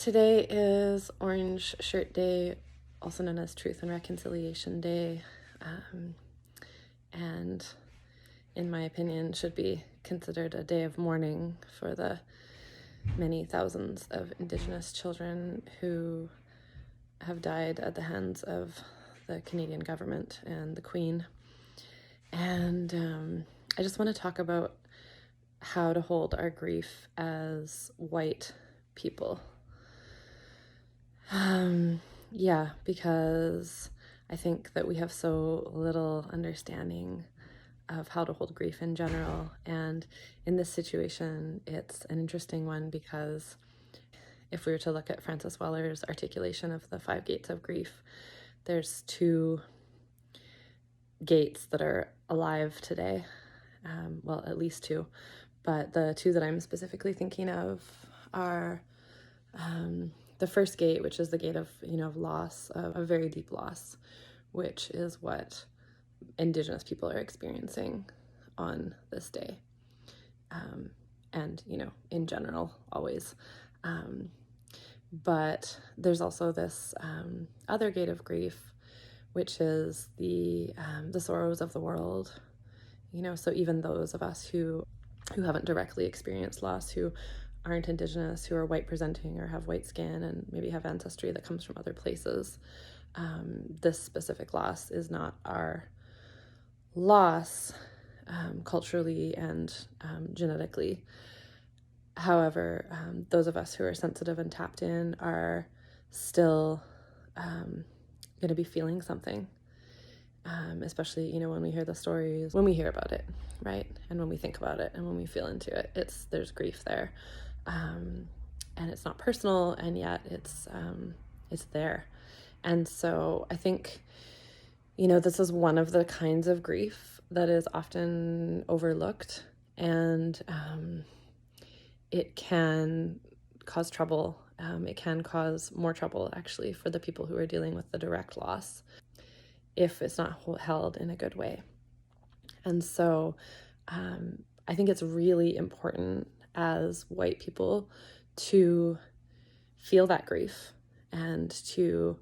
Today is Orange Shirt Day, also known as Truth and Reconciliation Day, and in my opinion should be considered a day of mourning for the many thousands of Indigenous children who have died at the hands of the Canadian government and the Queen. And I just want to talk about how to hold our grief as white people. Because I think that we have so little understanding of how to hold grief in general. And in this situation, it's an interesting one because if we were to look at Francis Weller's articulation of the 5 gates of grief, there's 2 gates that are alive today. Well, at least 2. But the 2 that I'm specifically thinking of are the first gate, which is the gate of, of loss, of a very deep loss, which is what Indigenous people are experiencing on this day. And, in general, always. But there's also this other gate of grief, which is the sorrows of the world. So even those of us who haven't directly experienced loss, who aren't Indigenous, who are white presenting or have white skin and maybe have ancestry that comes from other places, this specific loss is not our loss culturally and genetically. However, those of us who are sensitive and tapped in are still going to be feeling something, especially, when we hear the stories, when we hear about it, right? And when we think about it and when we feel into it, there's grief there. And it's not personal, and yet it's there. And so I think, this is one of the kinds of grief that is often overlooked, and it can cause trouble. It can cause more trouble, actually, for the people who are dealing with the direct loss if it's not held in a good way. And so I think it's really important as white people to feel that grief and to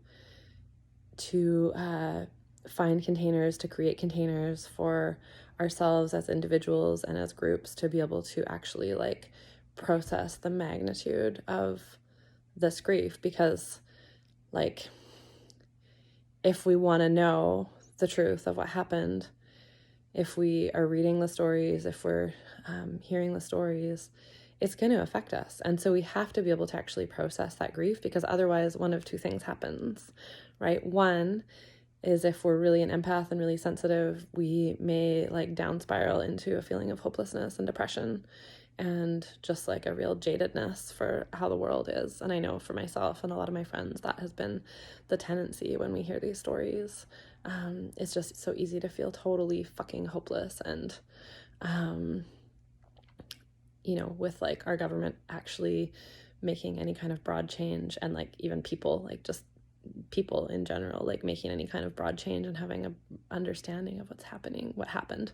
find containers, to create containers for ourselves as individuals and as groups to be able to actually process the magnitude of this grief. Because if we want to know the truth of what happened, if we are reading the stories, if we're hearing the stories, it's going to affect us. And so we have to be able to actually process that grief, because otherwise one of 2 things happens, right? One is, if we're really an empath and really sensitive, we may down spiral into a feeling of hopelessness and depression and just a real jadedness for how the world is. And I know for myself and a lot of my friends, that has been the tendency when we hear these stories. It's just so easy to feel totally fucking hopeless. And, with our government actually making any kind of broad change, and even people, just people in general, making any kind of broad change and having a understanding of what happened,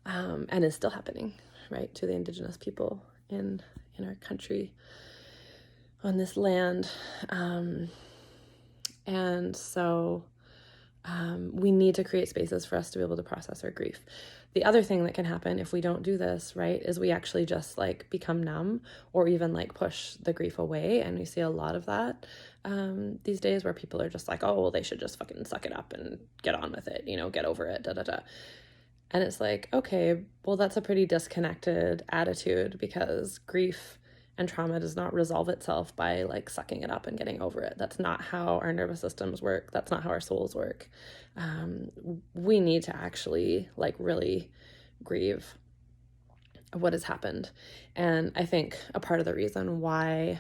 and is still happening, right, to the Indigenous people in our country, on this land. And so we need to create spaces for us to be able to process our grief. The other thing that can happen if we don't do this, right, is we actually just become numb, or even push the grief away. And we see a lot of that these days, where people are just oh, well, they should just fucking suck it up and get on with it, get over it, And it's okay, well, that's a pretty disconnected attitude, because grief and trauma does not resolve itself by sucking it up and getting over it. That's not how our nervous systems work. That's not how our souls work. We need to actually really grieve what has happened. And I think a part of the reason why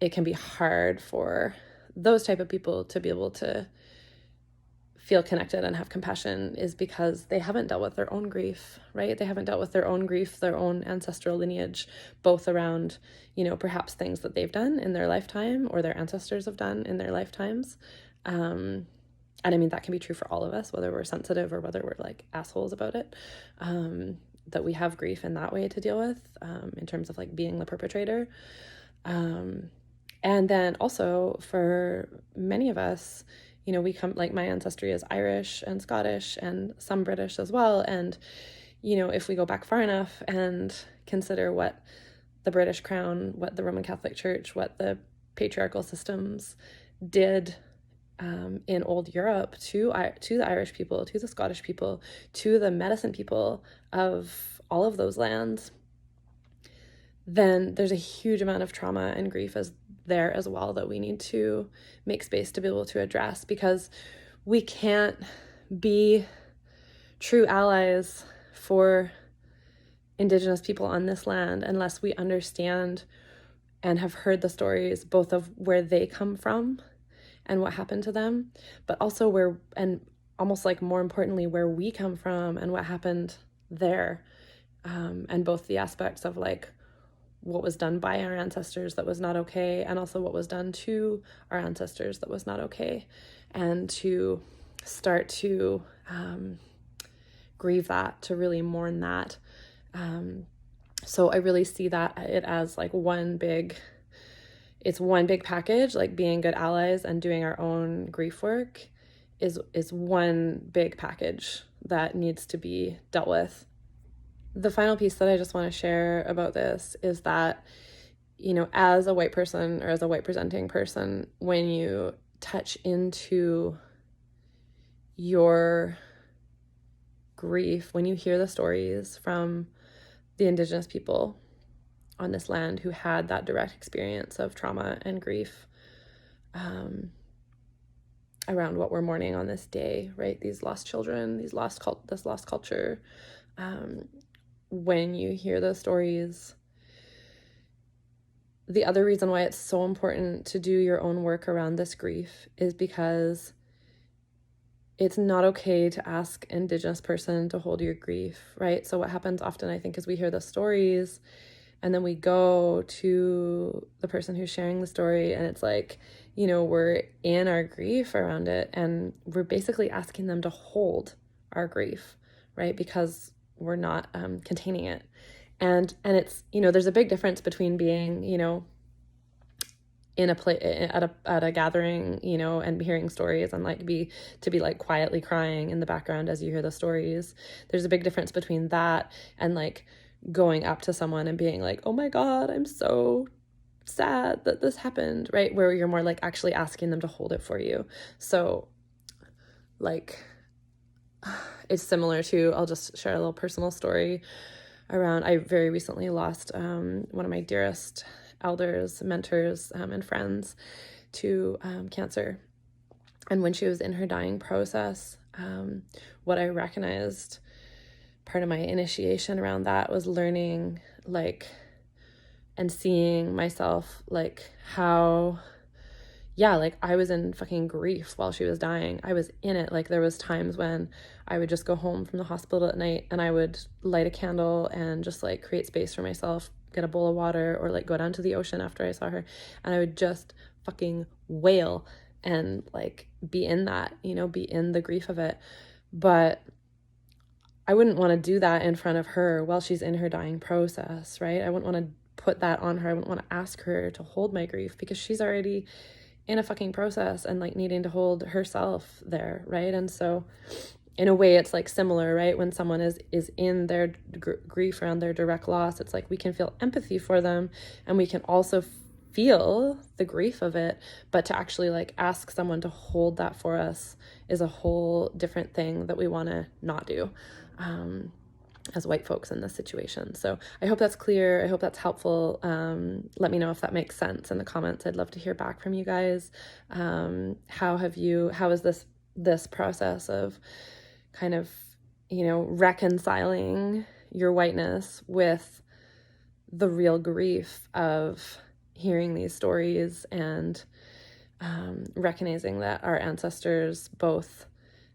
it can be hard for those type of people to be able to feel connected and have compassion is because they haven't dealt with their own grief, right? They haven't dealt with their own grief, their own ancestral lineage, both around, perhaps things that they've done in their lifetime or their ancestors have done in their lifetimes. And I mean, that can be true for all of us, whether we're sensitive or whether we're assholes about it, that we have grief in that way to deal with, in terms of being the perpetrator. And then also for many of us, we come, like my ancestry is Irish and Scottish and some British as well. And, if we go back far enough and consider what the British Crown, what the Roman Catholic Church, what the patriarchal systems did in old Europe to the Irish people, to the Scottish people, to the medicine people of all of those lands, then there's a huge amount of trauma and grief there as well that we need to make space to be able to address, because we can't be true allies for Indigenous people on this land unless we understand and have heard the stories both of where they come from and what happened to them, but also where, and almost like more importantly, where we come from and what happened there. And both the aspects of like what was done by our ancestors that was not okay, and also what was done to our ancestors that was not okay, and to start to grieve that, to really mourn that. So I really see that it as like one big package, like being good allies and doing our own grief work is one big package that needs to be dealt with. The final piece that I just want to share about this is that, as a white person or as a white presenting person, when you touch into your grief, when you hear the stories from the Indigenous people on this land who had that direct experience of trauma and grief around what we're mourning on this day, right? These lost children, this lost culture. When you hear those stories, the other reason why it's so important to do your own work around this grief is because it's not okay to ask Indigenous person to hold your grief, right? So what happens often, I think, is we hear the stories and then we go to the person who's sharing the story and it's like, we're in our grief around it and we're basically asking them to hold our grief, right? Because we're not containing it. And it's, there's a big difference between being, in a place at a gathering, and hearing stories and to be like quietly crying in the background as you hear the stories. There's a big difference between that and like going up to someone and being like, oh my God, I'm so sad that this happened, right? Where you're more like actually asking them to hold it for you. So like, it's similar to, I'll just share a little personal story around, I very recently lost one of my dearest elders, mentors, and friends to cancer. And when she was in her dying process, what I recognized, part of my initiation around that was learning and seeing myself how, I was in fucking grief while she was dying. I was in it. There was times when I would just go home from the hospital at night and I would light a candle and just create space for myself, get a bowl of water, or go down to the ocean after I saw her. And I would just fucking wail and be in that, be in the grief of it. But I wouldn't want to do that in front of her while she's in her dying process, right? I wouldn't want to put that on her. I wouldn't want to ask her to hold my grief because she's already in a fucking process and needing to hold herself there, right? And so in a way it's similar, right? When someone is in their grief around their direct loss, it's we can feel empathy for them and we can also feel the grief of it, but to actually ask someone to hold that for us is a whole different thing that we want to not do as white folks in this situation. So I hope that's clear. I hope that's helpful. Let me know if that makes sense in the comments. I'd love to hear back from you guys. How is this process of kind of, reconciling your whiteness with the real grief of hearing these stories and recognizing that our ancestors both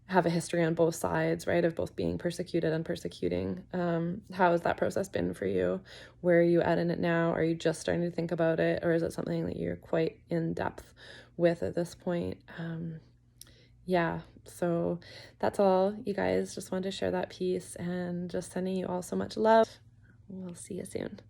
have a history on both sides, right, of both being persecuted and persecuting. How has that process been for you? Where are you at in it now? Are you just starting to think about it, or is it something that you're quite in depth with at this point? Yeah, so that's all, you guys. Just wanted to share that piece and just sending you all so much love. We'll see you soon.